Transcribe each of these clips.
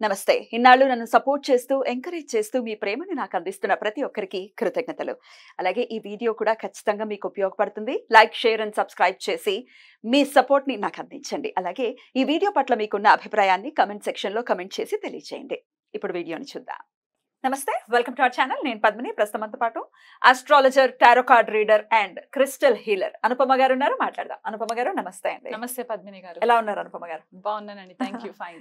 నమస్తే. ఇన్నాళ్ళు నన్ను సపోర్ట్ చేస్తూ, ఎంకరేజ్ చేస్తూ మీ ప్రేమని నాకు అందిస్తున్న ప్రతి ఒక్కరికి కృతజ్ఞతలు. అలాగే ఈ వీడియో కూడా ఖచ్చితంగా మీకు ఉపయోగపడుతుంది. లైక్, షేర్ అండ్ సబ్స్క్రైబ్ చేసి మీ సపోర్ట్‌ని నాకు అందించండి. అలాగే ఈ వీడియో పట్ల మీకున్న అభిప్రాయాన్ని కామెంట్ సెక్షన్‌లో కామెంట్ చేసి తెలియజేయండి. ఇప్పుడు వీడియోని చూద్దాం. నమస్తే, వెల్కమ్ టు అవర్ ఛానల్. నేను పద్మిని. ప్రస్తుతంతో పాటు astrologer, tarot card reader and crystal healer Anupama గారు ఉన్నారు. మాట్లాడదాం. అనుపమ గారు నమస్తే అండి. నమస్తే పద్మిని గారు. ఎలా ఉన్నారు అనుపమ గారు? బాగున్నానండి, థ్యాంక్ యూ. ఫైన్.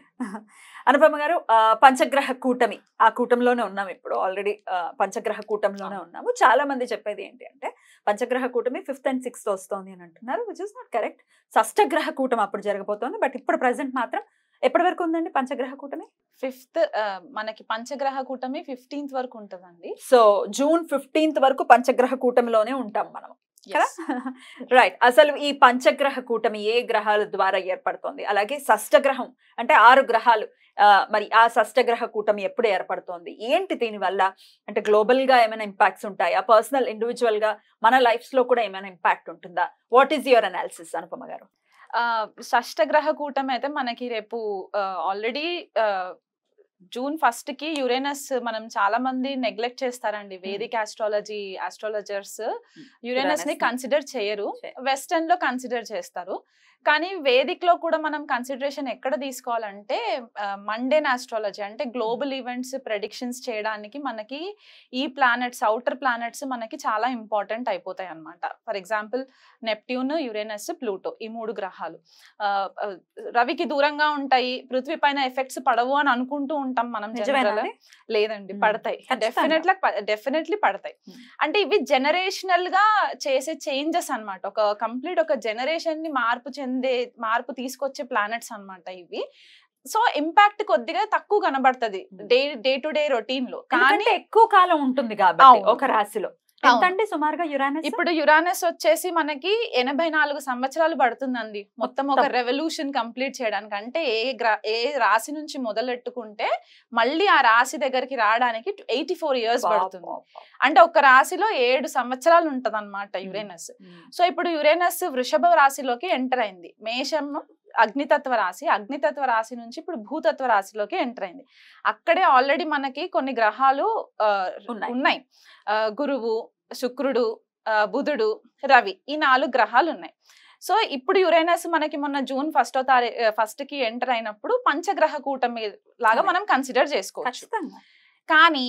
అనుపమ గారు, పంచగ్రహ కూటమి, ఆ కూటంలోనే ఉన్నాం ఇప్పుడు. ఆల్రెడీ పంచగ్రహ కూటంలోనే ఉన్నాము. చాలా మంది చెప్పేది ఏంటి అంటే పంచగ్రహ కూటమి 5th and 6th వస్తోంది అని అంటున్నారు, విచ్ ఇస్ నాట్ కరెక్ట్. షష్టగ్రహ కూటమి అప్పుడు జరగబోతోంది. బట్ ఇప్పుడు ప్రెసెంట్ మాత్రం ఎప్పటి వరకు ఉందండి పంచగ్రహ కూటమి? 5th మనకి పంచగ్రహ కూటమి 15th వరకు ఉంటదండి. సో జూన్ 15th వరకు పంచగ్రహ కూటమిలోనే ఉంటాం మనం కదా. రైట్. అసలు ఈ పంచగ్రహ కూటమి ఏ గ్రహాల ద్వారా ఏర్పడుతోంది? అలాగే షష్టగ్రహం అంటే 6 గ్రహాలు, మరి ఆ షష్టగ్రహ కూటమి ఎప్పుడు ఏర్పడుతోంది? ఏంటి దీని వల్ల? అంటే గ్లోబల్ గా ఏమైనా ఇంపాక్ట్స్ ఉంటాయా? పర్సనల్ ఇండివిజువల్ గా మన లైఫ్స్ లో కూడా ఏమైనా ఇంపాక్ట్ ఉంటుందా? What is your analysis Anupama గారు? షష్టగ్రహ కూటమి అయితే మనకి రేపు ఆల్రెడీ జూన్ 1st కి యురేనస్, మనం చాలా మంది నెగ్లెక్ట్ చేస్తారండి. వేదిక్ ఆస్ట్రాలజర్స్ యురేనస్ ని కన్సిడర్ చేయరు, వెస్టర్న్ లో కన్సిడర్ చేస్తారు. కానీ వేదిక్ లో కూడా మనం కన్సిడరేషన్ ఎక్కడ తీసుకోవాలంటే మండేన్ ఆస్ట్రాలజీ, అంటే గ్లోబల్ ఈవెంట్స్ ప్రెడిక్షన్స్ చేయడానికి మనకి ఈ ప్లానెట్స్, అవుటర్ ప్లానెట్స్ మనకి చాలా ఇంపార్టెంట్ అయిపోతాయి అన్నమాట. For example Neptune, Uranus, Pluto, ఈ 3 గ్రహాలు రవికి దూరంగా ఉంటాయి. పృథ్వీ పైన ఎఫెక్ట్స్ పడవు అని అనుకుంటూ ఉంటాం మనం. లేదండి, పడతాయి. డెఫినెట్లీ పడతాయి. అంటే ఇవి జనరేషనల్ గా చేసే చేంజెస్ అన్నమాట. ఒక కంప్లీట్ ఒక జనరేషన్ ని మార్పు తీసుకొచ్చే ప్లానెట్స్ అన్నమాట ఇవి. సో ఇంపాక్ట్ కొద్దిగా తక్కువ కనబడుతుంది డే టు డే రొటీన్ లో, కానీ ఎక్కువ కాలం ఉంటుంది కాబట్టి ఒక రాశిలో. సుమారుగా యురానస్, ఇప్పుడు యురానస్ వచ్చేసి మనకి 84 సంవత్సరాలు పడుతుందండి మొత్తం ఒక రెవల్యూషన్ కంప్లీట్ చేయడానికి. అంటే ఏ రాశి నుంచి మొదలెట్టుకుంటే మళ్ళీ ఆ రాశి దగ్గరికి రావడానికి 84 years పడుతుంది. అంటే ఒక రాశిలో 7 సంవత్సరాలు ఉంటది అనమాట యురేనస్. సో ఇప్పుడు యురేనస్ వృషభ రాశిలోకి ఎంటర్ అయింది. మేషం అగ్నితత్వ రాశి నుంచి ఇప్పుడు భూతత్వ రాశిలోకి ఎంటర్ అయింది. అక్కడే ఆల్రెడీ మనకి కొన్ని గ్రహాలు ఉన్నాయి. గురువు, శుక్రుడు, బుధుడు, రవి, ఈ 4 గ్రహాలు ఉన్నాయి. సో ఇప్పుడు యురేనస్ మనకి మొన్న జూన్ 1st కి ఎంటర్ అయినప్పుడు పంచగ్రహ కూటమి లాగా మనం కన్సిడర్ చేసుకోవచ్చు. కానీ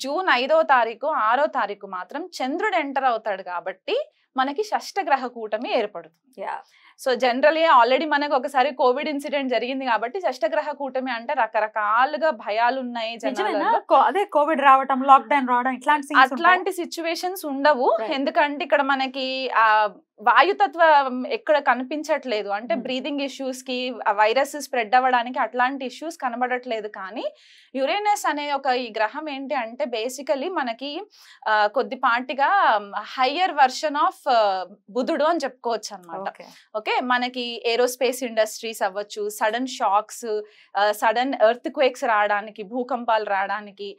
జూన్ 5వ తారీఖు 6వ తారీఖు మాత్రం చంద్రుడు ఎంటర్ అవుతాడు కాబట్టి మనకి షష్టగ్రహ కూటమి ఏర్పడుతుంది. సో జనరలీ ఆల్రెడీ మనకు ఒకసారి కోవిడ్ ఇన్సిడెంట్ జరిగింది కాబట్టి షష్టగ్రహ కూటమి అంటే రకరకాలుగా భయాలు ఉన్నాయి జనాలలో. అదే కోవిడ్ రావడం, లాక్డౌన్ రావడం, అట్లాంటి సిచ్యువేషన్స్ ఉండవు. ఎందుకంటే ఇక్కడ మనకి ఆ వాయుతత్వం ఎక్కడ కనిపించట్లేదు. అంటే బ్రీదింగ్ ఇష్యూస్ కి, వైరస్ స్ప్రెడ్ అవ్వడానికి అట్లాంటి ఇష్యూస్ కనబడట్లేదు. కానీ యురేనస్ అనే ఈ గ్రహం ఏంటి అంటే బేసికలీ మనకి కొద్దిపాటిగా హయ్యర్ వర్షన్ ఆఫ్ బుధుడు అని చెప్పుకోవచ్చు అనమాట. ఓకే, మనకి ఏరోస్పేస్ ఇండస్ట్రీస్ అవ్వచ్చు, sudden shocks, sudden earthquakes రావడానికి, భూకంపాలు రావడానికి,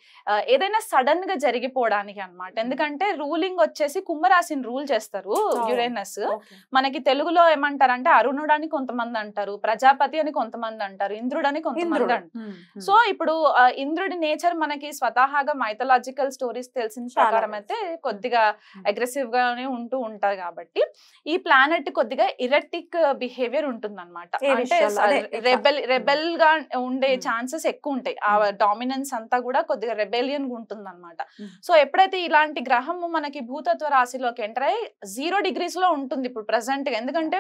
ఏదైనా సడన్ గా జరిగిపోవడానికి అన్నమాట. ఎందుకంటే రూలింగ్ వచ్చేసి కుంభరాశిని రూల్ చేస్తారు యురేనస్. మనకి తెలుగులో ఏమంటారంటే అరుణుడు అని కొంతమంది అంటారు, ప్రజాపతి అని కొంతమంది అంటారు, ఇంద్రుడు అని కొంతమంది అంటారు. సో ఇప్పుడు ఇంద్రుడి నేచర్ మనకి స్వతహాగా మైథలాజికల్ స్టోరీస్ తెలిసిన ప్రకారం అయితే కొద్దిగా అగ్రెసివ్ గానే ఉంటూ ఉంటారు. కాబట్టి ఈ ప్లానెట్ కొద్దిగా ఇరెటిక్ బిహేవియర్ ఉంటుంది అనమాట. అంటే రెబెల్ గా ఉండే ఛాన్సెస్ ఎక్కువ ఉంటాయి. ఆ డామినెన్స్ అంతా కూడా కొద్దిగా రెబెలియన్ గా ఉంటుంది అనమాట. సో ఎప్పుడైతే ఇలాంటి గ్రహము మనకి భూతత్వ రాశిలోకి ఎంటర్ అయ్యి 0 degrees లో ఉంటుంది ఇప్పుడు ప్రెసెంట్ గా. ఎందుకంటే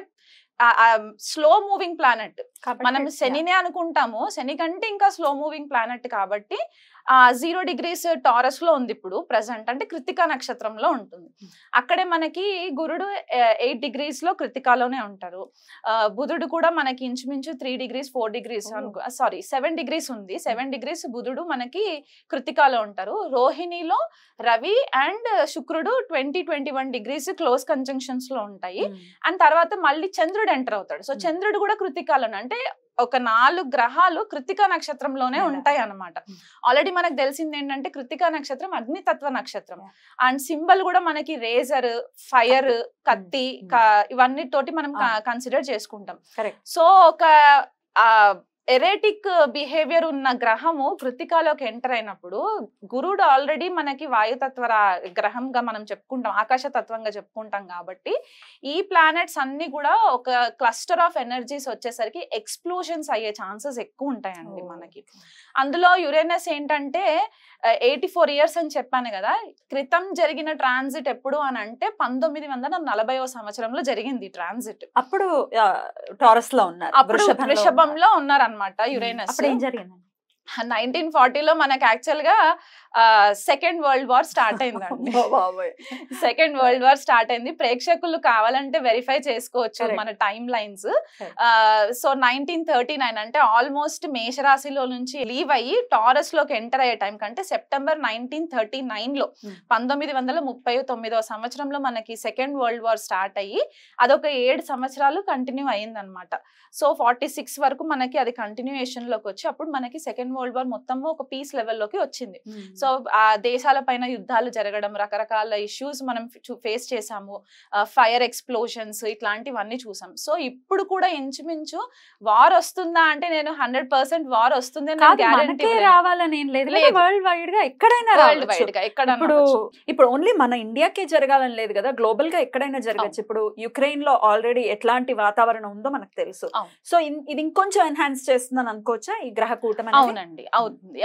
స్లో మూవింగ్ ప్లానెట్, మనం శనినే అనుకుంటాము, శని కంటే ఇంకా స్లో మూవింగ్ ప్లానెట్ కాబట్టి 0 degrees టారస్ లో ఉంది ఇప్పుడు ప్రెసెంట్. అంటే కృత్తికా నక్షత్రంలో ఉంటుంది. అక్కడే మనకి గురుడు 8 degrees లో కృత్తికాలోనే ఉంటారు. బుధుడు కూడా మనకి ఇంచుమించు 3 degrees 4 degrees 7 degrees ఉంది. 7 degrees బుధుడు మనకి కృత్తికాలో ఉంటారు. రోహిణిలో రవి అండ్ శుక్రుడు 20-21 degrees క్లోజ్ కంజంక్షన్స్ లో ఉంటాయి. అండ్ తర్వాత మళ్ళీ చంద్రుడు ఎంటర్ అవుతాడు. సో చంద్రుడు కూడా కృత్తికాలోనే, అంటే ఒక 4 గ్రహాలు కృత్తికా నక్షత్రంలోనే ఉంటాయి అన్నమాట. ఆల్రెడీ మనకు తెలిసింది ఏంటంటే కృత్తికా నక్షత్రం అగ్నితత్వ నక్షత్రం. అండ్ సింబల్ కూడా మనకి రేజర్, ఫైర్, కత్తి, ఇవన్నీ తోటి మనం కన్సిడర్ చేసుకుంటాం. సో ఒక ఎరేటిక్ బిహేవియర్ ఉన్న గ్రహము కృత్తికాలోకి ఎంటర్ అయినప్పుడు గురుడు ఆల్రెడీ మనకి వాయుతత్వ గ్రహంగా మనం చెప్పుకుంటాం, ఆకాశతత్వంగా చెప్పుకుంటాం కాబట్టి ఈ ప్లానెట్స్ అన్ని కూడా ఒక క్లస్టర్ ఆఫ్ ఎనర్జీస్ వచ్చేసరికి ఎక్స్ప్లోషన్స్ అయ్యే ఛాన్సెస్ ఎక్కువ ఉంటాయండి మనకి. అందులో యురేనస్ ఏంటంటే 84 years అని చెప్పాను కదా, క్రితం జరిగిన ట్రాన్సిట్ ఎప్పుడు అని అంటే 1940వ సంవత్సరంలో జరిగింది ట్రాన్సిట్. అప్పుడు టారస్ లో ఉన్నారు, అప్పుడు వృషభంలో ఉన్నారన్నమాట యురేనస్. 1940లో మనకి యాక్చువల్ గా సెకండ్ వరల్డ్ వార్ స్టార్ట్ అయిందండి. సెకండ్ వరల్డ్ వార్ స్టార్ట్ అయింది. ప్రేక్షకులు కావాలంటే వెరిఫై చేసుకోవచ్చు మన టైమ్ లైన్స్. సో 1939 అంటే ఆల్మోస్ట్ మేషరాశిలో నుంచి లీవ్ అయ్యి టారస్ లోకి ఎంటర్ అయ్యే టైం కంటే సెప్టెంబర్ 1939లో 1939వ సంవత్సరంలో మనకి సెకండ్ వరల్డ్ వార్ స్టార్ట్ అయ్యి అదొక 7 సంవత్సరాలు కంటిన్యూ అయింది అనమాట. సో 46 వరకు మనకి అది కంటిన్యూయేషన్ లోకి వచ్చి అప్పుడు మనకి సెకండ్ వరల్డ్ వార్ మొత్తం ఒక పీస్ లెవెల్లోకి వచ్చింది. సో ఆ దేశాల పైన యుద్ధాలు జరగడం, రకరకాల ఇష్యూస్ మనం ఫేస్ చేసాము, ఫైర్ ఎక్స్ప్లోషన్స్ ఇట్లాంటివన్నీ చూసాం. సో ఇప్పుడు కూడా ఇంచుమించు వార్ వస్తుందా అంటే నేను 100% వార్ వస్తుంది రావాలని ఏం లేదు, వరల్డ్ వైడ్ గా ఎక్కడైనా, వరల్డ్ వైడ్ గా ఎక్కడ. ఇప్పుడు ఓన్లీ మన ఇండియాకే జరగాలని లేదు కదా, గ్లోబల్ గా ఎక్కడైనా జరగచ్చు. ఇప్పుడు యుక్రెయిన్ లో ఆల్రెడీ ఎట్లాంటి వాతావరణం ఉందో మనకు తెలుసు. సో ఇది ఇంకొంచెం ఎన్హాన్స్ చేస్తుందని అనుకోవచ్చా ఈ గ్రహ కూటమి? అవునండి,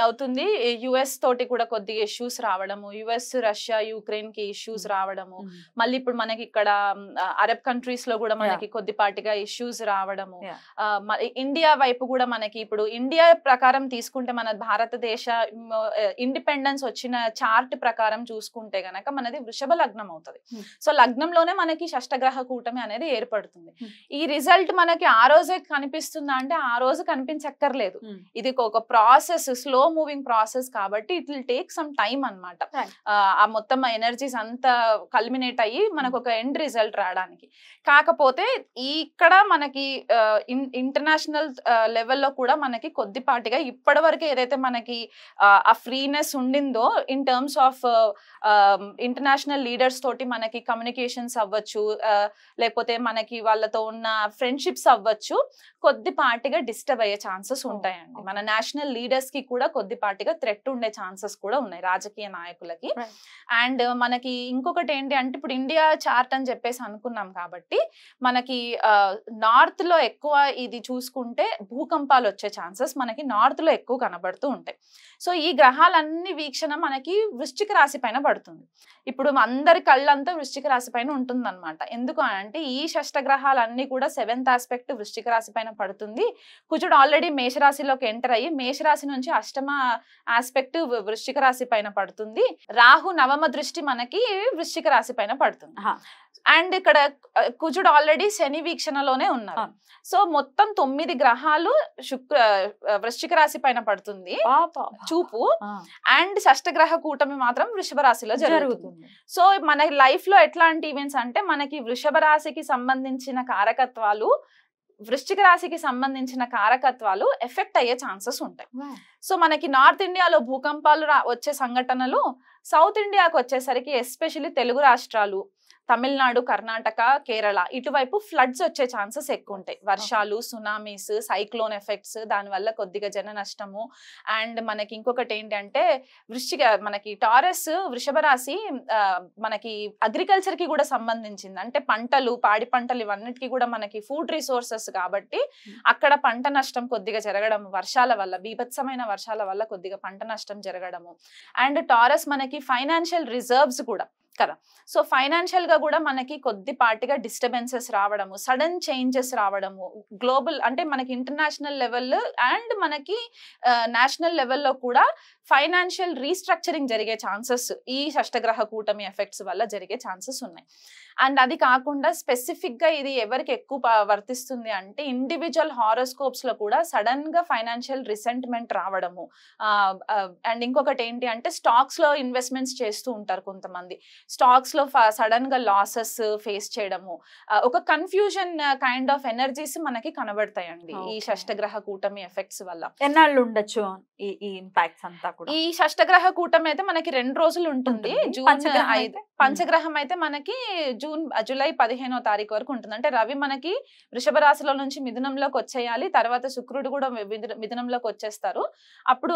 అవుతుంది. యుఎస్ తోటి కూడా కొద్దిగా ఇష్యూస్ రావడము, యుఎస్ రష్యా యుక్రెయిన్ కి ఇష్యూస్ రావడము, మళ్ళీ ఇప్పుడు మనకి ఇక్కడ అరబ్ కంట్రీస్ లో కూడా మనకి కొద్దిపాటిగా ఇష్యూస్ రావడము, ఇండియా వైపు కూడా మనకి ఇప్పుడు ఇండియా ప్రకారం తీసుకుంటే మన భారతదేశ ఇండిపెండెన్స్ వచ్చిన చార్ట్ ప్రకారం చూసుకుంటే గనక మనది వృషభ లగ్నం అవుతుంది. సో లగ్నంలోనే మనకి షష్టగ్రహ కూటమి అనేది ఏర్పడుతుంది. ఈ రిజల్ట్ మనకి ఆ రోజే కనిపిస్తుందా అంటే ఆ రోజు కనిపించక్కర్లేదు. ఇది ఒక ప్రాసెస్, స్లో మూవింగ్ ప్రాసెస్ కాబట్టి it will take some time అన్నమాట. ఆ మొత్తం ఎనర్జీస్ అంతా కల్మినేట్ అయ్యి మనకు ఒక ఎండ్ రిజల్ట్ రావడానికి. కాకపోతే ఇక్కడ మనకి ఇంటర్నేషనల్ లెవెల్లో కూడా మనకి కొద్దిపాటిగా ఇప్పటి వరకు ఏదైతే మనకి ఆ ఫ్రీనెస్ ఉండిందో in terms of international leaders తోటి మనకి కమ్యూనికేషన్స్ అవ్వచ్చు, లేకపోతే మనకి వాళ్ళతో ఉన్న ఫ్రెండ్షిప్స్ అవ్వచ్చు, కొద్దిపాటిగా డిస్టర్బ్ అయ్యే ఛాన్సెస్ ఉంటాయండి. మన నేషనల్ లీడర్స్ కి కూడా కొద్దిపాటిగా థ్రెట్ ఉండే ఛాన్సెస్ కూడా ఉన్నాయి రాజకీయ నాయకులకి. అండ్ మనకి ఇంకొకటి ఏంటి అంటే ఇప్పుడు ఇండియా చార్ట్ అని చెప్పేసి అనుకున్నాం కాబట్టి మనకి నార్త్ లో ఎక్కువ ఇది చూసుకుంటే భూకంపాలు వచ్చే ఛాన్సెస్ మనకి నార్త్ లో ఎక్కువ కనబడుతూ ఉంటాయి. సో ఈ గ్రహాలన్నీ వీక్షణ మనకి వృశ్చిక రాశి పైన పడుతుంది. ఇప్పుడు అందరి కళ్ళంతా వృశ్చిక రాశి పైన ఉంటుంది అనమాట. ఎందుకు అంటే ఈ షష్టగ్రహాలన్నీ కూడా 7th ఆస్పెక్ట్ వృశ్చిక రాశి పైన పడుతుంది. కుజుడు ఆల్రెడీ మేషరాశిలోకి ఎంటర్ అయ్యి మేషరాశి నుంచి 8వ ఆస్పెక్ట్ వృశ్చిక రాశి పైన పడుతుంది. రాహు 9వ దృష్టి మనకి వృశ్చిక రాశి పైన పడుతుంది. అండ్ ఇక్కడ కుజుడు ఆల్రెడీ శని వీక్షణలోనే ఉన్నారు. సో మొత్తం 9 గ్రహాలు వృశ్చిక రాశి పైన పడుతుంది చూపు. అండ్ షష్టగ్రహ కూటమి మాత్రం వృషభ రాశిలో జరుగుతుంది. సో మన లైఫ్ లో ఎట్లాంటి ఈవెంట్స్ అంటే మనకి వృషభ రాశికి సంబంధించిన కారకత్వాలు, వృశ్చిక రాశికి సంబంధించిన కారకత్వాలు ఎఫెక్ట్ అయ్యే ఛాన్సెస్ ఉంటాయి. సో మనకి నార్త్ ఇండియాలో భూకంపాలు వచ్చే సంఘటనలు, సౌత్ ఇండియాకు వచ్చేసరికి ఎస్పెషల్లీ తెలుగు రాష్ట్రాలు, తమిళనాడు, కర్ణాటక, కేరళ ఇటువైపు ఫ్లడ్స్ వచ్చే ఛాన్సెస్ ఎక్కువ ఉంటాయి. వర్షాలు, సునామీస్, సైక్లోన్ ఎఫెక్ట్స్, దానివల్ల కొద్దిగా జన నష్టము. అండ్ మనకి ఇంకొకటి ఏంటంటే మనకి టారస్ వృషభ రాశి మనకి అగ్రికల్చర్ కి కూడా సంబంధించింది. అంటే పంటలు, పాడి పంటలు ఇవన్నిటికీ కూడా మనకి ఫుడ్ రిసోర్సెస్ కాబట్టి అక్కడ పంట నష్టం కొద్దిగా జరగడం, వర్షాల వల్ల, బీభత్సమైన వర్షాల వల్ల కొద్దిగా పంట నష్టం జరగడము. అండ్ టారస్ మనకి ఫైనాన్షియల్ రిజర్వ్స్ కూడా కదా. సో ఫైనాన్షియల్ గా కూడా మనకి కొద్దిపాటిగా డిస్టర్బెన్సెస్ రావడము, సడన్ చేంజెస్ రావడము, గ్లోబల్ అంటే మనకి ఇంటర్నేషనల్ లెవెల్ అండ్ మనకి నేషనల్ లెవెల్లో కూడా ఫైనాన్షియల్ రీస్ట్రక్చరింగ్ జరిగే ఛాన్సెస్ ఈ షష్టగ్రహ కూటమి ఎఫెక్ట్స్ వల్ల జరిగే ఛాన్సెస్ ఉన్నాయి. అండ్ అది కాకుండా స్పెసిఫిక్ గా ఇది ఎవరికి ఎక్కువ వర్తిస్తుంది అంటే ఇండివిజువల్ హారోస్కోప్స్ లో కూడా సడన్ గా ఫైనాన్షియల్ రిసెంట్మెంట్ రావడము. అండ్ ఇంకొకటి ఏంటి అంటే స్టాక్స్ లో ఇన్వెస్ట్మెంట్స్ చేస్తూ ఉంటారు కొంతమంది, స్టాక్స్ లో సడన్ గా లాసెస్ ఫేస్ చేయడము, ఒక కన్ఫ్యూజన్ కైండ్ ఆఫ్ ఎనర్జీస్ మనకి కనబడతాయండి ఈ షష్టగ్రహ కూటమి ఎఫెక్ట్స్ వల్ల. ఎన్నాళ్ళు ఉండొచ్చు ఈ ఇంపాక్ట్స్ అంతా కూడా? ఈ షష్టగ్రహ కూటమి అయితే మనకి 2 రోజులు ఉంటుంది. జూన్ 5. పంచగ్రహం అయితే మనకి జూలై 15వ తారీఖు వరకు ఉంటుంది. అంటే రవి మనకి వృషభ రాశిలో నుంచి మిథునంలోకి వచ్చేయాలి, తర్వాత శుక్రుడు కూడా మిథునంలోకి వచ్చేస్తారు, అప్పుడు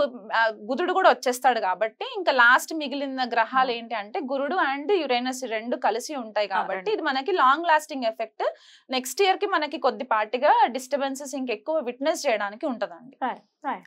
బుధుడు కూడా వచ్చేస్తాడు. కాబట్టి ఇంకా లాస్ట్ మిగిలిన గ్రహాలు ఏంటి అంటే గురుడు అండ్ యురేనస్ రెండు కలిసి ఉంటాయి. కాబట్టి ఇది మనకి long lasting effect. Next year కి మనకి కొద్దిపాటిగా డిస్టర్బెన్సెస్ ఇంకెక్కువ విట్నెస్ చేయడానికి ఉంటదండి.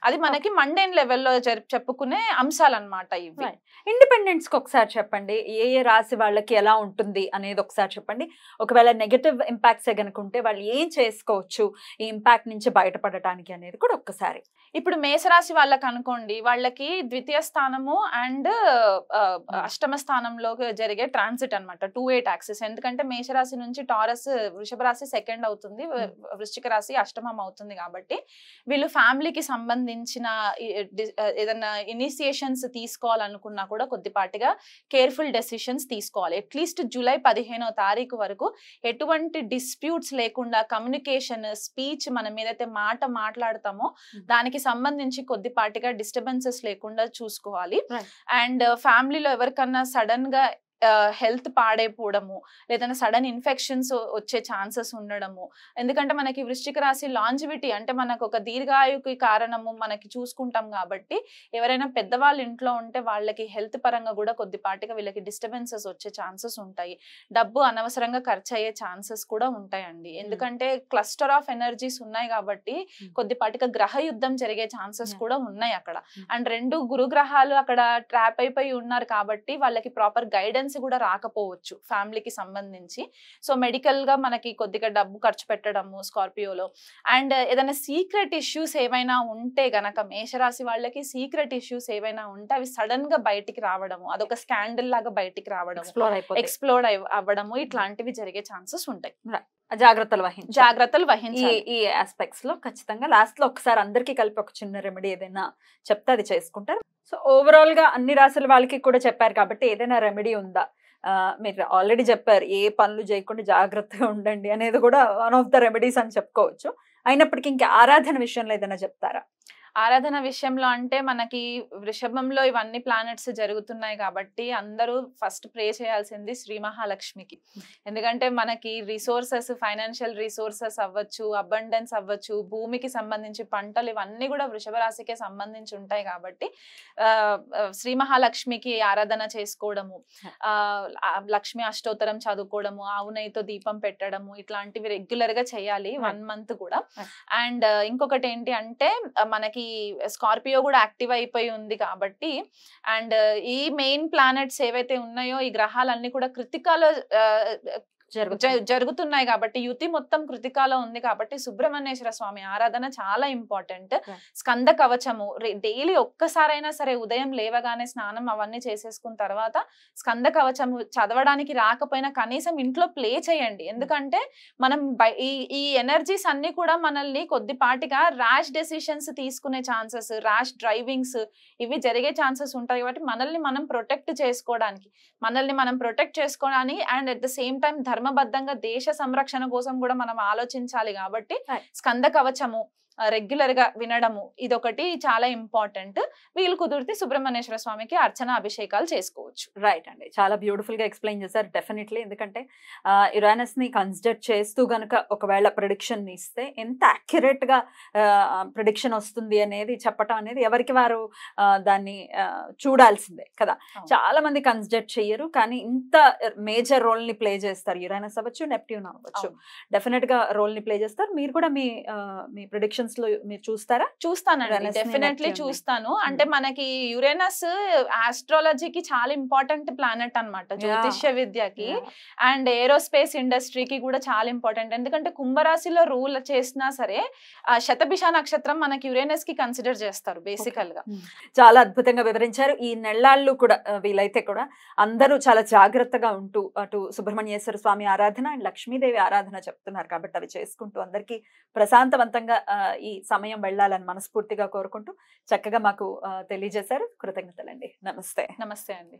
అది మనకి మండేన్ లెవెల్లో చెప్పుకునే అంశాలు అన్నమాట ఇవి. ఇండిపెండెన్స్ కి ఒకసారి చెప్పండి, ఏ ఏ రాశి వాళ్ళకి ఎలా ఉంటుంది అనేది ఒకసారి చెప్పండి. ఒకవేళ నెగటివ్ ఇంపాక్ట్స్ కనుకుంటే వాళ్ళు ఏం చేసుకోవచ్చు ఈ ఇంపాక్ట్ నుంచి బయటపడటానికి అనేది కూడా ఒక్కసారి. ఇప్పుడు మేషరాశి వాళ్ళకి అనుకోండి, వాళ్ళకి ద్వితీయ స్థానము అండ్ అష్టమ స్థానంలో జరిగే ట్రాన్సిట్ అనమాట, 2-8 యాక్సిస్. ఎందుకంటే మేషరాశి నుంచి టారస్ వృషభ రాశి సెకండ్ అవుతుంది, వృశ్చిక రాశి అష్టమం అవుతుంది. కాబట్టి వీళ్ళు ఫ్యామిలీకి సంబంధించిన ఏదైనా ఇనిషియేషన్స్ తీసుకోవాలనుకున్నా కూడా కొద్దిపాటిగా కేర్ఫుల్ డెసిషన్స్ తీసుకోవాలి. అట్లీస్ట్ జూలై 15వ తారీఖు వరకు ఎటువంటి డిస్ప్యూట్స్ లేకుండా కమ్యూనికేషన్, స్పీచ్, మనం ఏదైతే మాట్లాడతామో దానికి సంబంధించి కొద్దిపాటిగా డిస్టర్బెన్సెస్ లేకుండా చూసుకోవాలి. అండ్ ఫ్యామిలీలో ఎవరికన్నా సడన్ గా హెల్త్ పాడైపోవడము, లేదంటే సడన్ ఇన్ఫెక్షన్స్ వచ్చే ఛాన్సెస్ ఉండడము. ఎందుకంటే మనకి వృశ్చిక రాశి లాంజివిటీ అంటే మనకు ఒక దీర్ఘాయుకి కారణము మనకి చూసుకుంటాం. కాబట్టి ఎవరైనా పెద్దవాళ్ళు ఇంట్లో ఉంటే వాళ్ళకి హెల్త్ పరంగా కూడా కొద్దిపాటిగా వీళ్ళకి డిస్టర్బెన్సెస్ వచ్చే ఛాన్సెస్ ఉంటాయి. డబ్బు అనవసరంగా ఖర్చు అయ్యే ఛాన్సెస్ కూడా ఉంటాయండి. ఎందుకంటే క్లస్టర్ ఆఫ్ ఎనర్జీస్ ఉన్నాయి కాబట్టి కొద్దిపాటిగా గ్రహ యుద్ధం జరిగే ఛాన్సెస్ కూడా ఉన్నాయి అక్కడ. అండ్ 2 గురుగ్రహాలు అక్కడ ట్రాప్ అయిపోయి ఉన్నారు కాబట్టి వాళ్ళకి ప్రాపర్ గైడెన్స్ కూడా రాకపోవచ్చు ఫ్యామిలీకి సంబంధించి. సో మెడికల్ గా మనకి కొద్దిగా డబ్బు ఖర్చు పెట్టడము స్కార్పియోలో. అండ్ ఏదైనా సీక్రెట్ ఇష్యూస్ ఏవైనా ఉంటే గనక మేషరాశి వాళ్ళకి సీక్రెట్ ఇష్యూస్ ఏవైనా ఉంటే అవి సడన్ గా బయటికి రావడము, అదొక స్కాండల్ లాగా బయటికి రావడం, ఎక్స్ప్లోర్ అవ్వడము, ఇట్లాంటివి జరిగే ఛాన్సెస్ ఉంటాయి. జాగ్రత్తలు వహించాలి ఈ ఆస్పెక్ట్స్ లో. ఖచ్చితంగా లాస్ట్ లో ఒకసారి అందరికీ కలిపి ఒక చిన్న రెమెడీ ఏదైనా చెప్తే అది చేసుకుంటారు. సో ఓవరాల్ గా అన్ని రాసుల వాళ్ళకి కూడా చెప్పారు కాబట్టి ఏదైనా రెమెడీ ఉందా? మీరు ఆల్రెడీ చెప్పారు ఏ పనులు చేయకుండా జాగ్రత్తగా ఉండండి అనేది కూడా వన్ ఆఫ్ ద రెమెడీస్ అని చెప్పుకోవచ్చు. అయినప్పటికీ ఇంకా ఆరాధన విషయంలో ఏదైనా చెప్తారా? ఆరాధన విషయంలో అంటే మనకి వృషభంలో ఇవన్నీ ప్లానెట్స్ జరుగుతున్నాయి కాబట్టి అందరూ ఫస్ట్ ప్రే చేయాల్సింది శ్రీ మహాలక్ష్మికి. ఎందుకంటే మనకి రిసోర్సెస్, ఫైనాన్షియల్ రిసోర్సెస్ అవ్వచ్చు, అబండెన్స్ అవ్వచ్చు, భూమికి సంబంధించి పంటలు, ఇవన్నీ కూడా వృషభ రాశికే సంబంధించి ఉంటాయి. కాబట్టి శ్రీ మహాలక్ష్మికి ఆరాధన చేసుకోవడము, లక్ష్మి అష్టోత్తరం చదువుకోవడము, ఆవు నెయ్యితో దీపం పెట్టడము, ఇట్లాంటివి రెగ్యులర్ గా చేయాలి 1 మంత్ కూడా. అండ్ ఇంకొకటి ఏంటి అంటే మనకి స్కార్పియో కూడా యాక్టివ్ అయిపోయి ఉంది కాబట్టి, అండ్ ఈ మెయిన్ ప్లానెట్స్ ఏవైతే ఉన్నాయో ఈ గ్రహాలన్నీ కూడా కృతికాలో జరుగుతున్నాయి కాబట్టి, యుతి మొత్తం కృతికాలో ఉంది కాబట్టి సుబ్రహ్మణ్యేశ్వర స్వామి ఆరాధన చాలా ఇంపార్టెంట్. స్కంద కవచము డైలీ ఒక్కసారైనా సరే ఉదయం లేవగానే స్నానం అవన్నీ చేసేసుకున్న తర్వాత స్కంద కవచము చదవడానికి రాకపోయినా కనీసం ఇంట్లో ప్లే చేయండి. ఎందుకంటే మనం ఈ ఎనర్జీస్ అన్ని కూడా మనల్ని కొద్దిపాటిగా ర్యాష్ డెసిషన్స్ తీసుకునే ఛాన్సెస్, ర్యాష్ డ్రైవింగ్స్ ఇవి జరిగే ఛాన్సెస్ ఉంటాయి. కాబట్టి మనల్ని మనం ప్రొటెక్ట్ చేసుకోవడానికి and at the same time ధర్మబద్ధంగా దేశ సంరక్షణ కోసం కూడా మనం ఆలోచించాలి. కాబట్టి స్కంద కవచము రెగ్యులర్ గా వినడము ఇదొకటి చాలా ఇంపార్టెంట్. వీళ్ళు కుదిరితే సుబ్రహ్మణ్యేశ్వర స్వామికి అర్చన అభిషేకాలు చేసుకోవచ్చు. రైట్ అండి, చాలా బ్యూటిఫుల్ గా ఎక్స్ప్లెయిన్ చేశారు. డెఫినెట్లీ ఎందుకంటే యురేనస్ ని కన్సిడర్ చేస్తూ గనుక ఒకవేళ ప్రిడిక్షన్ ఇస్తే ఎంత అక్యురేట్ గా ప్రిడిక్షన్ వస్తుంది అనేది చెప్పటం అనేది ఎవరికి వారు దాన్ని చూడాల్సిందే కదా. చాలా మంది కన్సిడర్ చెయ్యరు, కానీ ఇంత మేజర్ రోల్ ని ప్లే చేస్తారు. యురేనస్ అవ్వచ్చు, నెప్ట్యూన్ అవ్వచ్చు, డెఫినెట్ గా రోల్ ని ప్లే చేస్తారు. మీరు కూడా మీ ప్రిడిక్షన్ మీరు చూస్తారా? చూస్తానండి, డెఫినెట్లీ చూస్తాను. అంటే మనకి యురేనస్ ఆస్ట్రాలజీకి చాలా ఇంపార్టెంట్ ప్లానెట్ అన్నమాట, జ్యోతిష్య విద్యకి అండ్ ఏరోస్పేస్ ఇండస్ట్రీకి కూడా చాలా ఇంపార్టెంట్. ఎందుకంటే కుంభరాశిలో రూల్ చేసినా సరే శతభిష నక్షత్రం మనకి యురేనస్ కి కన్సిడర్ చేస్తారు బేసికల్ గా. చాలా అద్భుతంగా వివరించారు. ఈ నెల్లాళ్ళు కూడా వీలైతే కూడా అందరూ చాలా జాగ్రత్తగా ఉంటూ అటు సుబ్రహ్మణ్యేశ్వర స్వామి ఆరాధన అండ్ లక్ష్మీదేవి ఆరాధన చెప్తున్నారు కాబట్టి అవి చేసుకుంటూ అందరికీ ప్రశాంతవంతంగా ఈ సమయం వెళ్ళాలని మనస్ఫూర్తిగా కోరుకుంటూ చక్కగా మాకు తెలియజేశారు. కృతజ్ఞతలండి. నమస్తే. నమస్తే అండి.